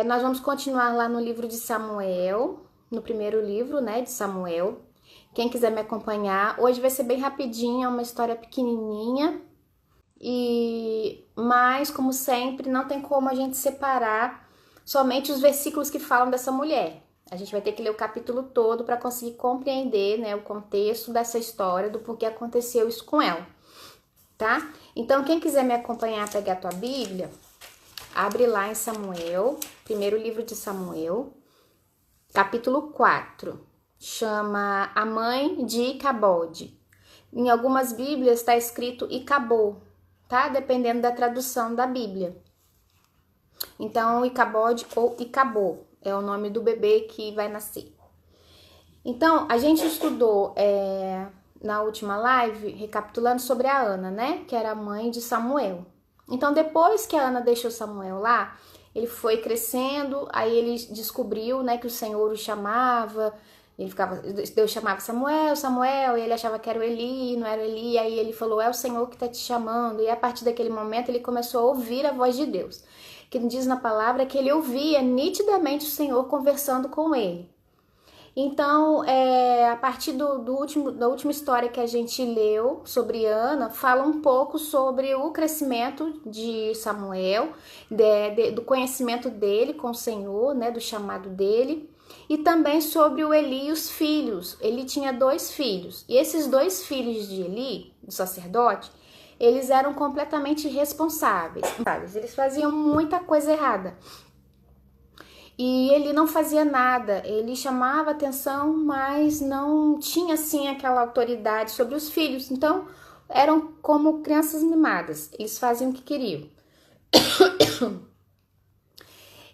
Nós vamos continuar lá no livro de Samuel, no primeiro livro, né, de Samuel. Quem quiser me acompanhar, hoje vai ser bem rapidinho, é uma história pequenininha. Mas, como sempre, não tem como a gente separar somente os versículos que falam dessa mulher. A gente vai ter que ler o capítulo todo para conseguir compreender, né, o contexto dessa história, do porquê aconteceu isso com ela, tá? Então, quem quiser me acompanhar, pegar a tua Bíblia, abre lá em Samuel, primeiro livro de Samuel, capítulo 4, chama A Mãe de Icabode. Em algumas Bíblias está escrito Icabô, tá? Dependendo da tradução da Bíblia. Então, Icabode ou Icabô é o nome do bebê que vai nascer. Então, a gente estudou na última live, recapitulando sobre a Ana, né? Que era a mãe de Samuel. Então, depois que a Ana deixou Samuel lá, ele foi crescendo, aí ele descobriu, né, que o Senhor o chamava. Deus chamava Samuel, Samuel, e ele achava que era o Eli, não era o Eli, aí ele falou, é o Senhor que está te chamando, e a partir daquele momento ele começou a ouvir a voz de Deus, que diz na palavra que ele ouvia nitidamente o Senhor conversando com ele. Então, a partir da última história que a gente leu sobre Ana, fala um pouco sobre o crescimento de Samuel, do conhecimento dele com o Senhor, né, do chamado dele, e também sobre o Eli e os filhos. Ele tinha 2 filhos, e esses 2 filhos de Eli, do sacerdote, eles eram completamente irresponsáveis. Eles faziam muita coisa errada. E ele não fazia nada, ele chamava atenção, mas não tinha assim aquela autoridade sobre os filhos. Então, eram como crianças mimadas, eles faziam o que queriam.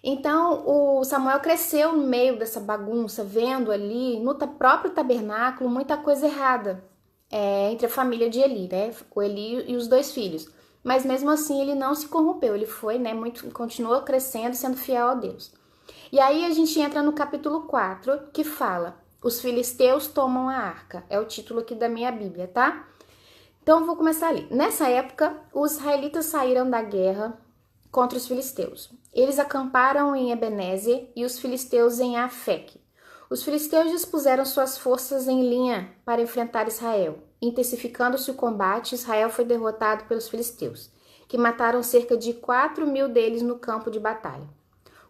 Então, o Samuel cresceu no meio dessa bagunça, vendo ali no próprio tabernáculo muita coisa errada entre a família de Eli, né? O Eli e os 2 filhos. Mas mesmo assim ele não se corrompeu, ele foi, né, continuou crescendo, sendo fiel a Deus. E aí a gente entra no capítulo 4, que fala, os filisteus tomam a arca. É o título aqui da minha Bíblia, tá? Então eu vou começar ali. Nessa época, os israelitas saíram da guerra contra os filisteus. Eles acamparam em Ebenezer e os filisteus em Afeque. Os filisteus dispuseram suas forças em linha para enfrentar Israel. Intensificando-se o combate, Israel foi derrotado pelos filisteus, que mataram cerca de 4.000 deles no campo de batalha.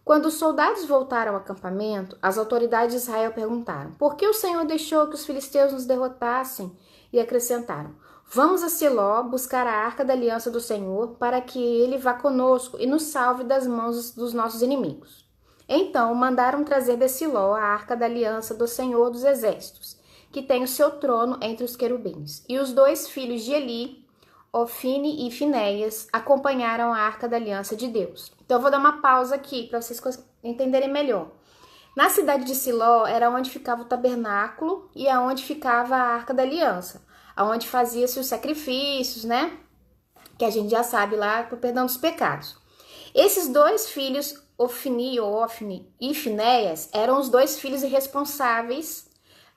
Quando os soldados voltaram ao acampamento, as autoridades de Israel perguntaram, por que o Senhor deixou que os filisteus nos derrotassem? E acrescentaram, vamos a Siló buscar a arca da aliança do Senhor para que ele vá conosco e nos salve das mãos dos nossos inimigos. Então mandaram trazer de Siló a arca da aliança do Senhor dos exércitos, que tem o seu trono entre os querubins. E os 2 filhos de Eli, Ofine e Finéias, acompanharam a arca da aliança de Deus. Então eu vou dar uma pausa aqui para vocês entenderem melhor. Na cidade de Siló era onde ficava o tabernáculo e aonde ficava a arca da aliança, aonde fazia-se os sacrifícios, né? Que a gente já sabe lá, para o perdão dos pecados. Esses 2 filhos, Ofni e Finéias, eram os 2 filhos irresponsáveis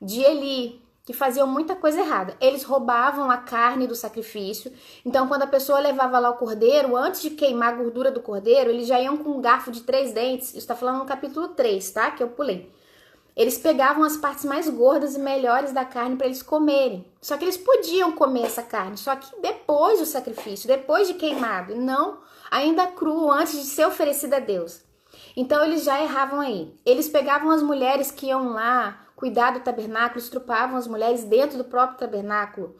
de Eli, que faziam muita coisa errada. Eles roubavam a carne do sacrifício. Então, quando a pessoa levava lá o cordeiro, antes de queimar a gordura do cordeiro, eles já iam com um garfo de 3 dentes. Isso está falando no capítulo 3, tá? Que eu pulei. Eles pegavam as partes mais gordas e melhores da carne para eles comerem. Só que eles podiam comer essa carne, só que depois do sacrifício, depois de queimado, não ainda cru, antes de ser oferecida a Deus. Então, eles já erravam aí. Eles pegavam as mulheres que iam lá cuidar do tabernáculo, estrupavam as mulheres dentro do próprio tabernáculo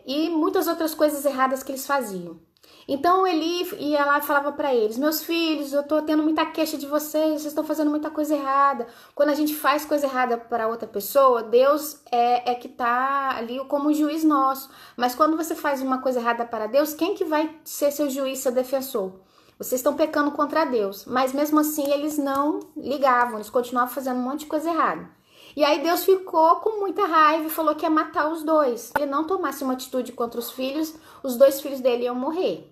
e muitas outras coisas erradas que eles faziam. Então Eli ia lá e falava para eles, meus filhos, eu tô tendo muita queixa de vocês estão fazendo muita coisa errada. Quando a gente faz coisa errada para outra pessoa, Deus é que tá ali como um juiz nosso. Mas quando você faz uma coisa errada para Deus, quem que vai ser seu juiz, seu defensor? Vocês estão pecando contra Deus, mas mesmo assim eles não ligavam, eles continuavam fazendo um monte de coisa errada. E aí Deus ficou com muita raiva e falou que ia matar os 2. Se ele não tomasse uma atitude contra os filhos, os 2 filhos dele iam morrer.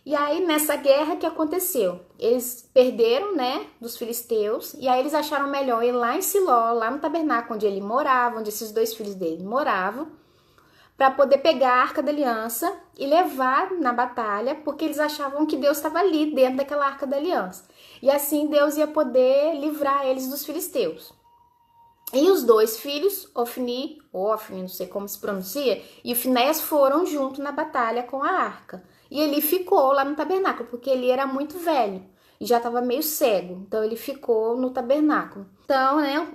E aí nessa guerra que aconteceu, eles perderam, né, dos filisteus, e aí eles acharam melhor ir lá em Siló, lá no tabernáculo onde ele morava, onde esses 2 filhos dele moravam, para poder pegar a arca da aliança e levar na batalha, porque eles achavam que Deus estava ali dentro daquela arca da aliança. e assim Deus ia poder livrar eles dos filisteus. E os dois filhos, Ofni, não sei como se pronuncia, e Finéias foram junto na batalha com a arca. E ele ficou lá no tabernáculo, porque ele era muito velho e já estava meio cego. Então ele ficou no tabernáculo. Então, né,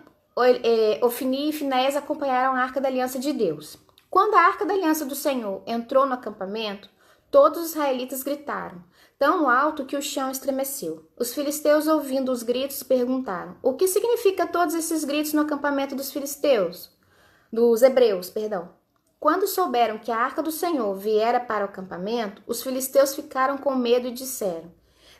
Ofni e Finéias acompanharam a arca da aliança de Deus. Quando a arca da aliança do Senhor entrou no acampamento, todos os israelitas gritaram, tão alto que o chão estremeceu. Os filisteus, ouvindo os gritos, perguntaram: o que significa todos esses gritos no acampamento dos hebreus, perdão. Quando souberam que a arca do Senhor viera para o acampamento, os filisteus ficaram com medo e disseram: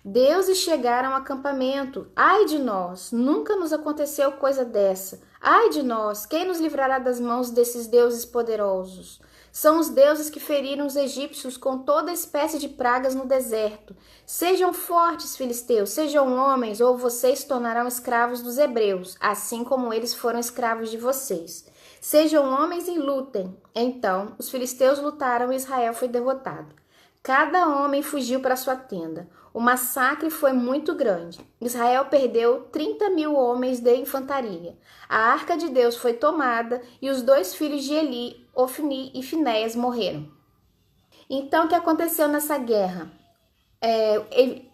deuses chegaram ao acampamento. Ai de nós, nunca nos aconteceu coisa dessa. Ai de nós, quem nos livrará das mãos desses deuses poderosos? São os deuses que feriram os egípcios com toda espécie de pragas no deserto. Sejam fortes, filisteus, sejam homens, ou vocês se tornarão escravos dos hebreus, assim como eles foram escravos de vocês. Sejam homens e lutem. Então, os filisteus lutaram e Israel foi derrotado. Cada homem fugiu para sua tenda. O massacre foi muito grande. Israel perdeu 30.000 homens de infantaria. A arca de Deus foi tomada e os dois filhos de Eli, Ofni e Finéias, morreram. Então, o que aconteceu nessa guerra?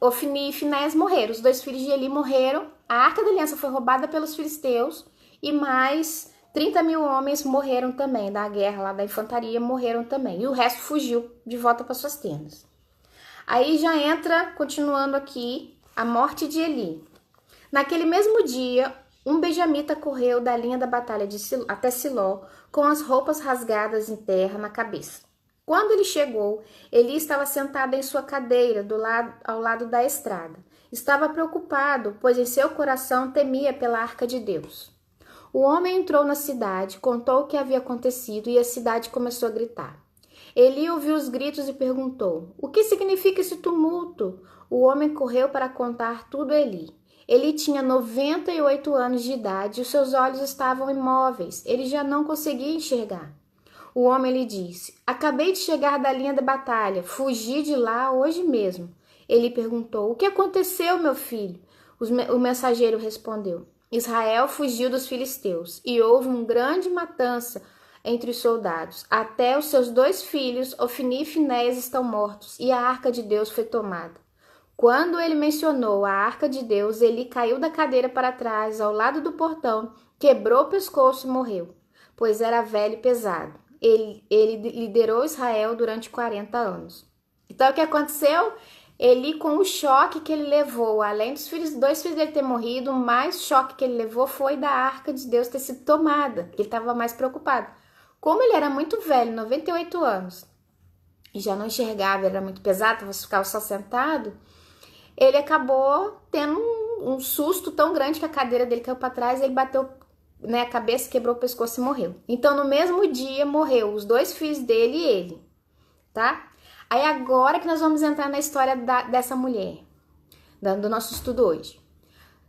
Ofni e Finéias morreram. Os dois filhos de Eli morreram. A arca da aliança foi roubada pelos filisteus e mais 30.000 homens morreram também da guerra lá da infantaria, morreram também. E o resto fugiu de volta para suas tendas. Aí já entra, continuando aqui, a morte de Eli. Naquele mesmo dia, um benjamita correu da linha da batalha até Siló, com as roupas rasgadas em terra na cabeça. Quando ele chegou, Eli estava sentado em sua cadeira ao lado da estrada. Estava preocupado, pois em seu coração temia pela arca de Deus. O homem entrou na cidade, contou o que havia acontecido e a cidade começou a gritar. Eli ouviu os gritos e perguntou: o que significa esse tumulto? O homem correu para contar tudo a Eli. Eli tinha 98 anos de idade e os seus olhos estavam imóveis. Ele já não conseguia enxergar. O homem lhe disse: acabei de chegar da linha da batalha, fugi de lá hoje mesmo. Eli perguntou: o que aconteceu, meu filho? O mensageiro respondeu: Israel fugiu dos filisteus e houve uma grande matança entre os soldados. Até os seus dois filhos, Ofni e Finéias, estão mortos e a arca de Deus foi tomada. Quando ele mencionou a arca de Deus, Eli caiu da cadeira para trás, ao lado do portão, quebrou o pescoço e morreu, pois era velho e pesado. Ele liderou Israel durante 40 anos. Então, o que aconteceu? Eli, com o choque que ele levou, além dos dois filhos dele ter morrido, o mais choque que ele levou foi da arca de Deus ter sido tomada. Ele estava mais preocupado. Como ele era muito velho, 98 anos, e já não enxergava, era muito pesado, ficava só sentado, ele acabou tendo um susto tão grande que a cadeira dele caiu para trás, ele bateu, né, a cabeça, quebrou o pescoço e morreu. Então, no mesmo dia, morreu os dois filhos dele e ele, tá? Aí agora que nós vamos entrar na história dessa mulher, do nosso estudo hoje.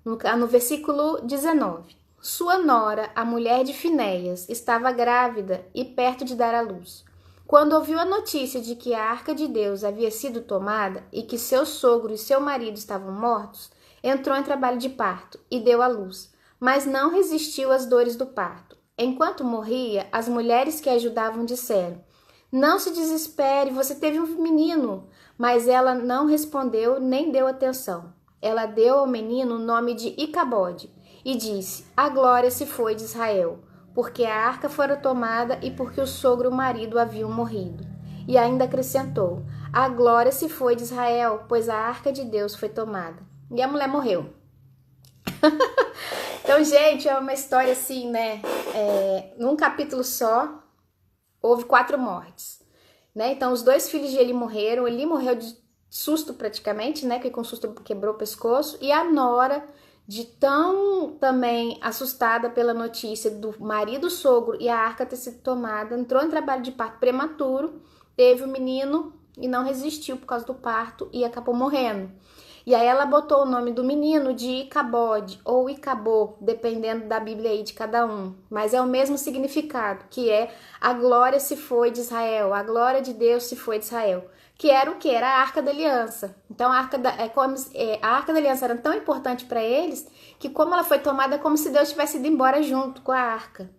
No versículo 19. Sua nora, a mulher de Finéias, estava grávida e perto de dar à luz. Quando ouviu a notícia de que a arca de Deus havia sido tomada e que seu sogro e seu marido estavam mortos, entrou em trabalho de parto e deu à luz, mas não resistiu às dores do parto. Enquanto morria, as mulheres que a ajudavam disseram: não se desespere, você teve um menino. Mas ela não respondeu nem deu atenção. Ela deu ao menino o nome de Icabode e disse: a glória se foi de Israel, porque a arca fora tomada e porque o sogro e o marido haviam morrido. E ainda acrescentou: a glória se foi de Israel, pois a arca de Deus foi tomada. E a mulher morreu. Então, gente, é uma história assim, né? Num capítulo só, houve 4 mortes, né? Então, os dois filhos de Eli morreram. Eli morreu de susto praticamente, né? Que com susto quebrou o pescoço. E a nora, de tão também assustada pela notícia do marido sogro e a arca ter sido tomada, entrou em trabalho de parto prematuro, teve o menino e não resistiu por causa do parto e acabou morrendo. E aí ela botou o nome do menino de Icabode ou Icabô, dependendo da Bíblia aí de cada um. Mas é o mesmo significado, que é a glória se foi de Israel, a glória de Deus se foi de Israel. que era o quê? Era a Arca da Aliança. Então a Arca da Aliança era tão importante para eles que, como ela foi tomada, é como se Deus tivesse ido embora junto com a arca.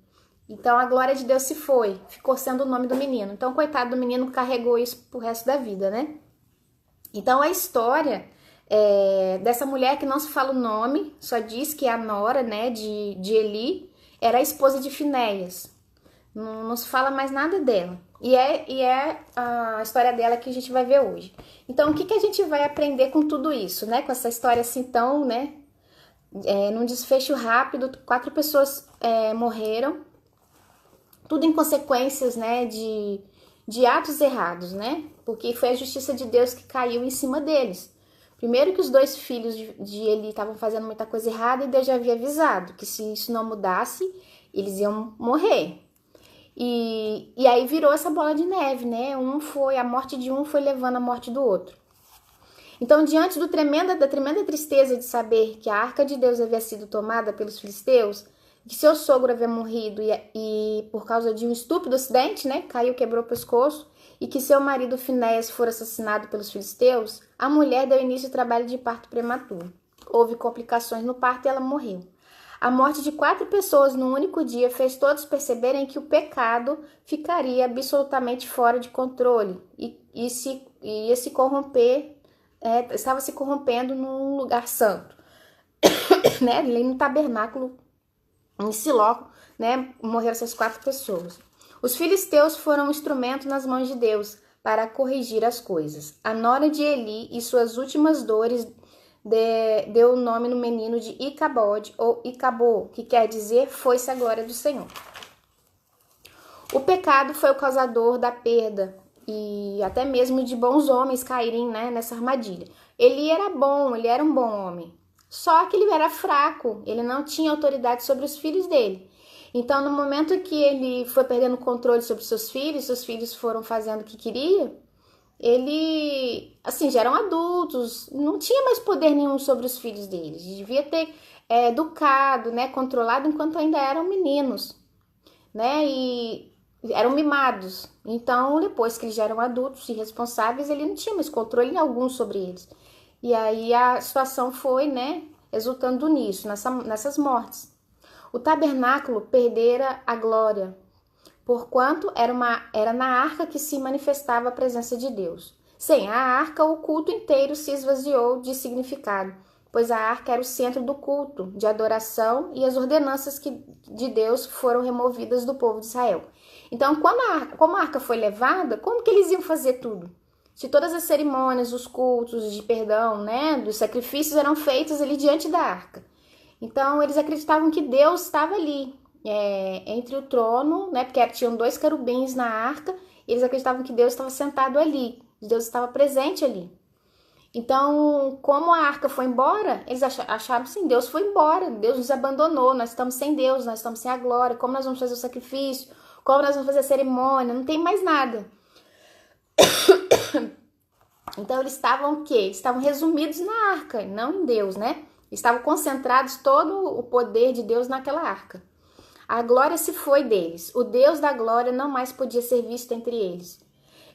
Então a glória de Deus se foi, ficou sendo o nome do menino. Então, coitado do menino, carregou isso pro resto da vida, né? Então a história dessa mulher que não se fala o nome, só diz que é a nora, né, de Eli, era a esposa de Finéias. Não se fala mais nada dela. E é a história dela que a gente vai ver hoje. Então, o que a gente vai aprender com tudo isso, né? Com essa história assim tão, né? Num desfecho rápido, 4 pessoas morreram. Tudo em consequências, né? De atos errados, né? Porque foi a justiça de Deus que caiu em cima deles. Primeiro que os 2 filhos de Eli estavam fazendo muita coisa errada e Deus já havia avisado que se isso não mudasse, eles iam morrer. E aí virou essa bola de neve, né? A morte de um foi levando a morte do outro. Então, diante da tremenda tristeza de saber que a arca de Deus havia sido tomada pelos filisteus, que seu sogro havia morrido e por causa de um estúpido acidente, né? Caiu, quebrou o pescoço, e que seu marido Finéias fora assassinado pelos filisteus, a mulher deu início ao trabalho de parto prematuro. Houve complicações no parto e ela morreu. A morte de 4 pessoas num único dia fez todos perceberem que o pecado ficaria absolutamente fora de controle e ia se corromper, estava se corrompendo num lugar santo, né? Ali no tabernáculo, em Siló, né? Morreram essas 4 pessoas. Os filisteus foram um instrumento nas mãos de Deus para corrigir as coisas. A nora de Eli e suas últimas dores deu o nome no menino de Icabode ou Icabô, que quer dizer foi-se a glória do Senhor. O pecado foi o causador da perda e até mesmo de bons homens caírem, né, nessa armadilha. Ele era bom, ele era um bom homem, só que ele era fraco, ele não tinha autoridade sobre os filhos dele. Então, no momento que ele foi perdendo o controle sobre seus filhos foram fazendo o que queria, ele, assim, já eram adultos, não tinha mais poder nenhum sobre os filhos deles, devia ter educado, né, controlado enquanto ainda eram meninos, né, e eram mimados. Então, depois que eles já eram adultos e responsáveis, ele não tinha mais controle algum sobre eles. E aí a situação foi, né, resultando nisso, nessas mortes. O tabernáculo perdera a glória, porquanto era na arca que se manifestava a presença de Deus. Sem a arca, o culto inteiro se esvaziou de significado, pois a arca era o centro do culto, de adoração, e as ordenanças de Deus foram removidas do povo de Israel. Então, como a arca foi levada, como que eles iam fazer tudo? Se todas as cerimônias, os cultos de perdão, né, dos sacrifícios eram feitos ali diante da arca. Então, eles acreditavam que Deus estava ali, entre o trono, né? Porque tinham 2 querubins na arca, e eles acreditavam que Deus estava sentado ali, Deus estava presente ali. Então, como a arca foi embora, eles acharam assim, Deus foi embora, Deus nos abandonou, nós estamos sem Deus, nós estamos sem a glória, como nós vamos fazer o sacrifício, como nós vamos fazer a cerimônia, não tem mais nada. Então, eles estavam o quê? Eles estavam resumidos na arca, não em Deus, né? Estavam concentrados todo o poder de Deus naquela arca. A glória se foi deles. O Deus da glória não mais podia ser visto entre eles.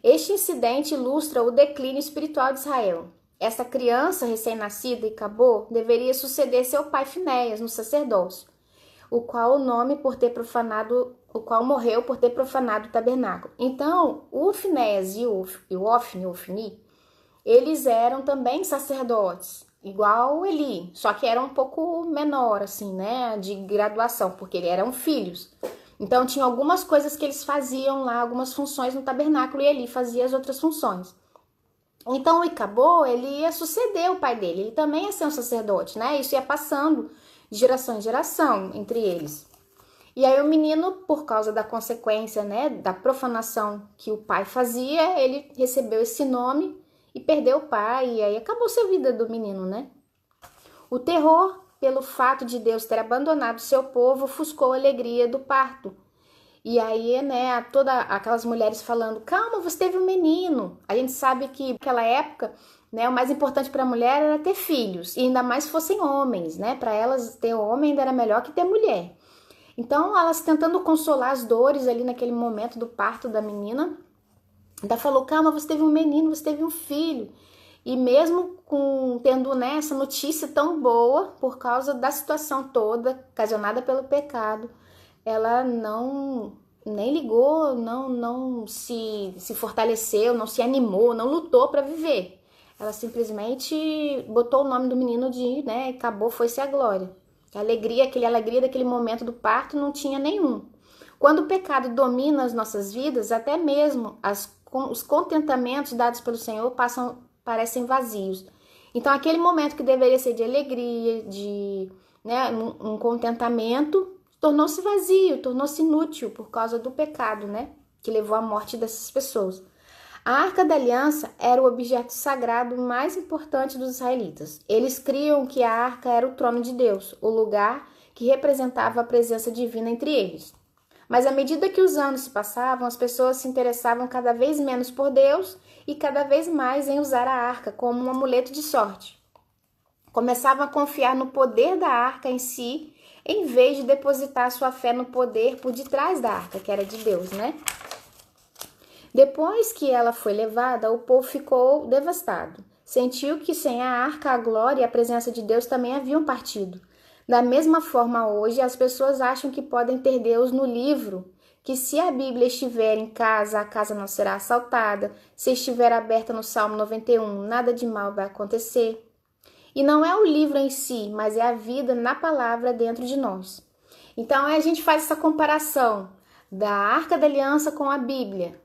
Este incidente ilustra o declínio espiritual de Israel. Essa criança recém-nascida e Icabô deveria suceder seu pai Finéias no sacerdócio, o qual morreu por ter profanado o tabernáculo. Então, o Finéias e o Ofni, eles eram também sacerdotes, igual Eli, só que era um pouco menor, assim, né, de graduação, porque eles eram filhos. Então, tinha algumas coisas que eles faziam lá, algumas funções no tabernáculo, e Eli fazia as outras funções. Então, o Icabô, ele ia suceder o pai dele, ele também ia ser um sacerdote, né, isso ia passando de geração em geração entre eles. E aí o menino, por causa da consequência, né, da profanação que o pai fazia, ele recebeu esse nome e perdeu o pai, e aí acabou-se a vida do menino, né? O terror pelo fato de Deus ter abandonado seu povo ofuscou a alegria do parto. E aí, né, todas aquelas mulheres falando, calma, você teve um menino. A gente sabe que naquela época, né, o mais importante para a mulher era ter filhos, e ainda mais se fossem homens, né? Para elas, ter homem ainda era melhor que ter mulher. Então, elas tentando consolar as dores ali naquele momento do parto da menina, Ainda falou, calma, você teve um menino, você teve um filho. E mesmo tendo essa notícia tão boa, por causa da situação toda, ocasionada pelo pecado, ela não nem ligou, não se fortaleceu, não se animou, não lutou para viver. Ela simplesmente botou o nome do menino e acabou, foi-se a glória. A alegria daquele momento do parto não tinha nenhum. Quando o pecado domina as nossas vidas, até mesmo os contentamentos dados pelo Senhor parecem vazios. Então, aquele momento que deveria ser de alegria, de um contentamento, tornou-se vazio, tornou-se inútil por causa do pecado, que levou à morte dessas pessoas. A Arca da Aliança era o objeto sagrado mais importante dos israelitas. Eles criam que a arca era o trono de Deus, o lugar que representava a presença divina entre eles. Mas à medida que os anos se passavam, as pessoas se interessavam cada vez menos por Deus e cada vez mais em usar a arca como um amuleto de sorte. Começavam a confiar no poder da arca em si, em vez de depositar sua fé no poder por detrás da arca, que era de Deus, Depois que ela foi levada, o povo ficou devastado. Sentiu que sem a arca, a glória e a presença de Deus também haviam partido. Da mesma forma, hoje, as pessoas acham que podem ter Deus no livro, que se a Bíblia estiver em casa, a casa não será assaltada, se estiver aberta no Salmo 91, nada de mal vai acontecer. E não é o livro em si, mas é a vida na palavra dentro de nós. Então, a gente faz essa comparação da Arca da Aliança com a Bíblia.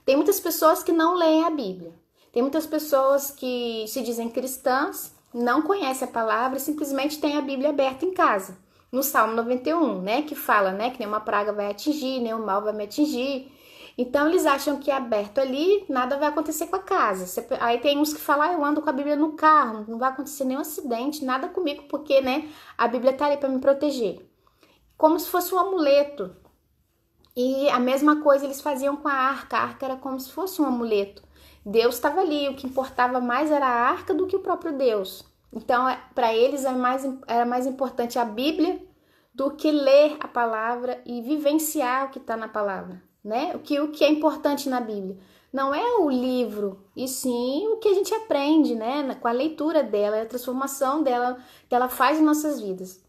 Tem muitas pessoas que não leem a Bíblia. Tem muitas pessoas que se dizem cristãs, não conhecem a palavra e simplesmente têm a Bíblia aberta em casa. No Salmo 91, que fala, que nenhuma praga vai atingir, nenhum mal vai me atingir. Então, eles acham que aberto ali, nada vai acontecer com a casa. Aí tem uns que falam, eu ando com a Bíblia no carro, não vai acontecer nenhum acidente, nada comigo, porque, a Bíblia tá ali para me proteger. Como se fosse um amuleto. E a mesma coisa eles faziam com a arca era como se fosse um amuleto. Deus estava ali, o que importava mais era a arca do que o próprio Deus. Então, para eles era mais importante a Bíblia do que ler a palavra e vivenciar o que está na palavra, O que é importante na Bíblia não é o livro, e sim o que a gente aprende, com a leitura dela, a transformação dela que ela faz em nossas vidas.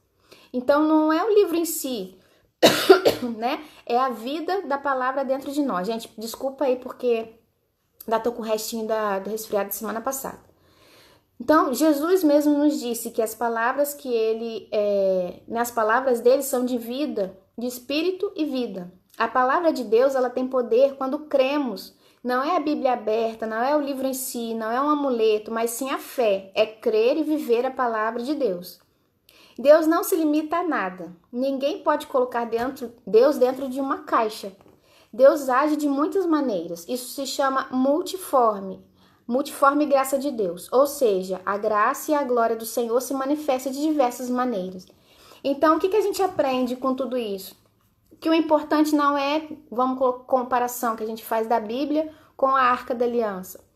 Então, não é o livro em si, É a vida da palavra dentro de nós. Gente, desculpa aí porque ainda tô com o restinho do resfriado de semana passada. Então, Jesus mesmo nos disse que as palavras as palavras dele são de vida, de espírito e vida. A palavra de Deus, ela tem poder quando cremos. Não é a Bíblia aberta, não é o livro em si, não é um amuleto, mas sim a fé. É crer e viver a palavra de Deus. Deus não se limita a nada. Ninguém pode colocar Deus dentro de uma caixa. Deus age de muitas maneiras. Isso se chama multiforme graça de Deus. Ou seja, a graça e a glória do Senhor se manifestam de diversas maneiras. Então, o que a gente aprende com tudo isso? Que o importante não é, vamos colocar comparação que a gente faz da Bíblia com a Arca da Aliança.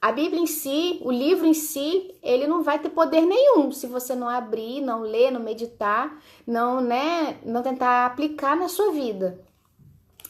A Bíblia em si, o livro em si, ele não vai ter poder nenhum se você não abrir, não ler, não meditar, não tentar aplicar na sua vida.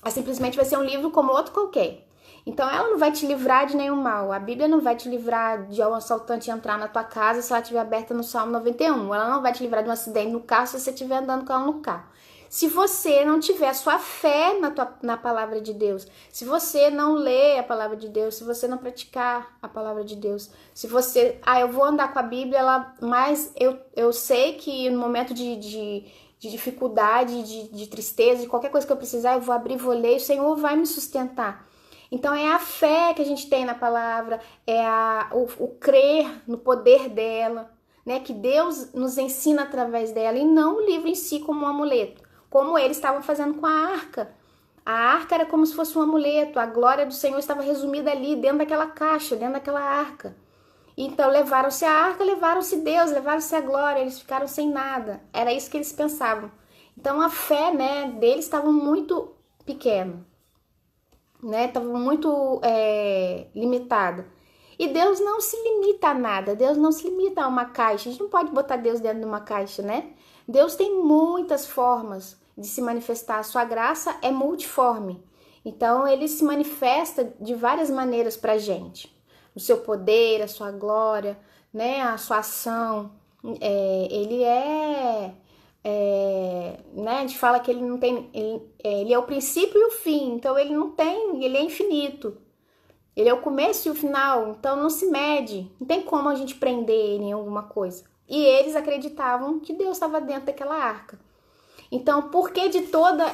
Simplesmente vai ser um livro como outro qualquer. Então, ela não vai te livrar de nenhum mal. A Bíblia não vai te livrar de um assaltante entrar na tua casa se ela estiver aberta no Salmo 91. Ela não vai te livrar de um acidente no carro se você estiver andando com ela no carro. Se você não tiver sua fé na palavra de Deus, se você não ler a palavra de Deus, se você não praticar a palavra de Deus, se você, eu vou andar com a Bíblia, mas eu sei que no momento de dificuldade, de tristeza, de qualquer coisa que eu precisar, eu vou abrir, vou ler, o Senhor vai me sustentar. Então é a fé que a gente tem na palavra, é o crer no poder dela, que Deus nos ensina através dela, e não o livro em si como um amuleto. Como eles estavam fazendo com a arca. A arca era como se fosse um amuleto, a glória do Senhor estava resumida ali, dentro daquela caixa, dentro daquela arca. Então levaram-se a arca, levaram-se Deus, levaram-se a glória, eles ficaram sem nada. Era isso que eles pensavam. Então a fé deles estava muito pequena, estava muito limitada. E Deus não se limita a nada, Deus não se limita a uma caixa. A gente não pode botar Deus dentro de uma caixa, Deus tem muitas formas de se manifestar. A sua graça é multiforme. Então, ele se manifesta de várias maneiras pra gente. O seu poder, a sua glória, né? A sua ação. Ele né? A gente fala que ele não tem... Ele é o princípio e o fim. Então, ele não tem... Ele é infinito. Ele é o começo e o final. Então, não se mede. Não tem como a gente prender ele em alguma coisa. E eles acreditavam que Deus estava dentro daquela arca. Então, por que de toda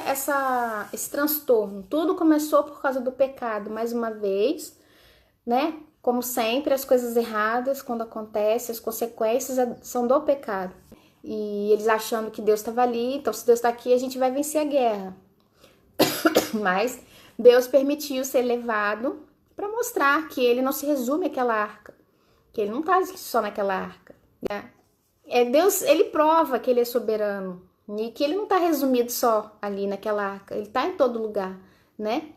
esse transtorno? Tudo começou por causa do pecado, mais uma vez, né? Como sempre, as coisas erradas, quando acontecem, as consequências são do pecado. E eles achando que Deus estava ali, então se Deus está aqui, a gente vai vencer a guerra. Mas Deus permitiu ser levado para mostrar que ele não se resume àquela arca, que ele não está só naquela arca, né? Deus, ele prova que ele é soberano e que ele não está resumido só ali naquela arca, ele está em todo lugar, né?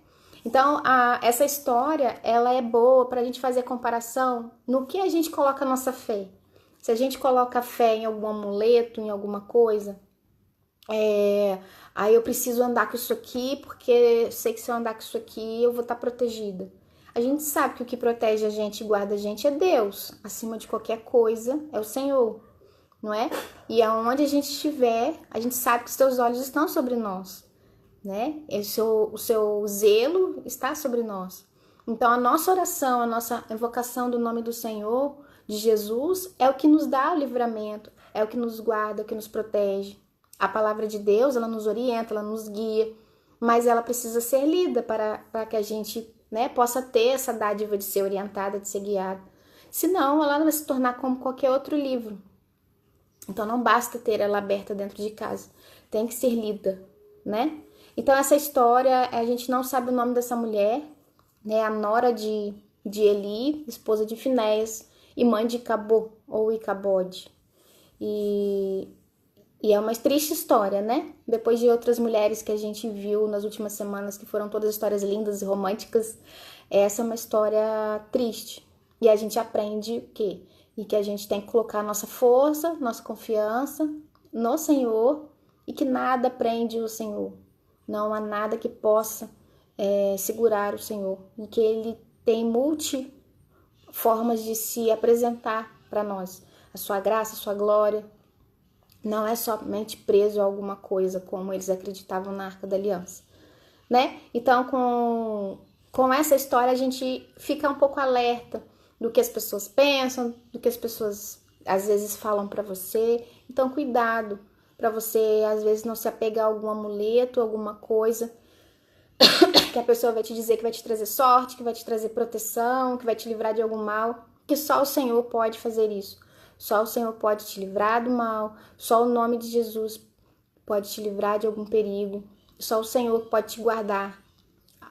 Então, essa história, ela é boa para a gente fazer comparação no que a gente coloca a nossa fé. Se a gente coloca a fé em algum amuleto, em alguma coisa, aí eu preciso andar com isso aqui, porque sei que se eu andar com isso aqui, eu vou estar protegida. A gente sabe que o que protege a gente e guarda a gente é Deus. Acima de qualquer coisa, é o Senhor, não é? E aonde a gente estiver, a gente sabe que os teus olhos estão sobre nós, né? O seu zelo está sobre nós. Então, a nossa oração, a nossa invocação do nome do Senhor, de Jesus, é o que nos dá o livramento, é o que nos guarda, é o que nos protege. A palavra de Deus, ela nos orienta, ela nos guia, mas ela precisa ser lida para que a gente, né, possa ter essa dádiva de ser orientada, de ser guiada. Senão, ela vai se tornar como qualquer outro livro. Então, não basta ter ela aberta dentro de casa, tem que ser lida, né? Então, essa história, a gente não sabe o nome dessa mulher, né? A nora de Eli, esposa de Finéias, e mãe de Icabô, ou Icabode. E é uma triste história, né? Depois de outras mulheres que a gente viu nas últimas semanas, que foram todas histórias lindas e românticas, essa é uma história triste. E a gente aprende o quê? E que a gente tem que colocar nossa força, nossa confiança no Senhor, e que nada prende o Senhor. Não há nada que possa segurar o Senhor. E que Ele tem formas de se apresentar para nós. A sua graça, a sua glória. Não é somente preso a alguma coisa, como eles acreditavam na Arca da Aliança, né? Então, com essa história, a gente fica um pouco alerta do que as pessoas pensam, do que as pessoas às vezes falam para você. Então, cuidado para você, às vezes, não se apegar a algum amuleto, alguma coisa que a pessoa vai te dizer que vai te trazer sorte, que vai te trazer proteção, que vai te livrar de algum mal, que só o Senhor pode fazer isso. Só o Senhor pode te livrar do mal, só o nome de Jesus pode te livrar de algum perigo, só o Senhor pode te guardar.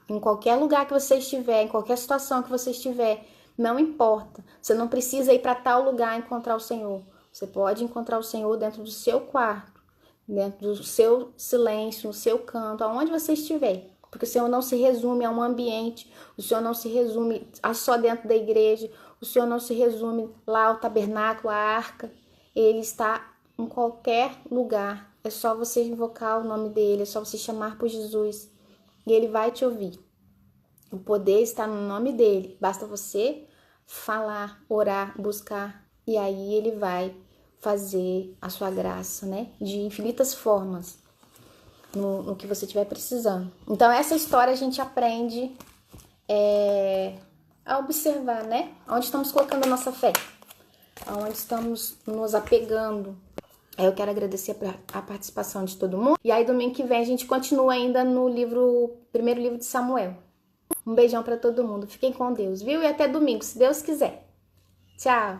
Em qualquer lugar que você estiver, em qualquer situação que você estiver, não importa. Você não precisa ir para tal lugar encontrar o Senhor. Você pode encontrar o Senhor dentro do seu quarto, dentro do seu silêncio, no seu canto, aonde você estiver. Porque o Senhor não se resume a um ambiente, o Senhor não se resume a só dentro da igreja, o Senhor não se resume lá ao tabernáculo, à arca. Ele está em qualquer lugar. É só você invocar o nome dele, é só você chamar por Jesus e ele vai te ouvir. O poder está no nome dele. Basta você falar, orar, buscar e aí ele vai fazer a sua graça, né? De infinitas formas. No que você estiver precisando. Então, essa história a gente aprende a observar, né? Onde estamos colocando a nossa fé. Aonde estamos nos apegando. Eu quero agradecer a participação de todo mundo. E aí, domingo que vem, a gente continua ainda no primeiro livro de Samuel. Um beijão para todo mundo. Fiquem com Deus, viu? E até domingo, se Deus quiser. Tchau!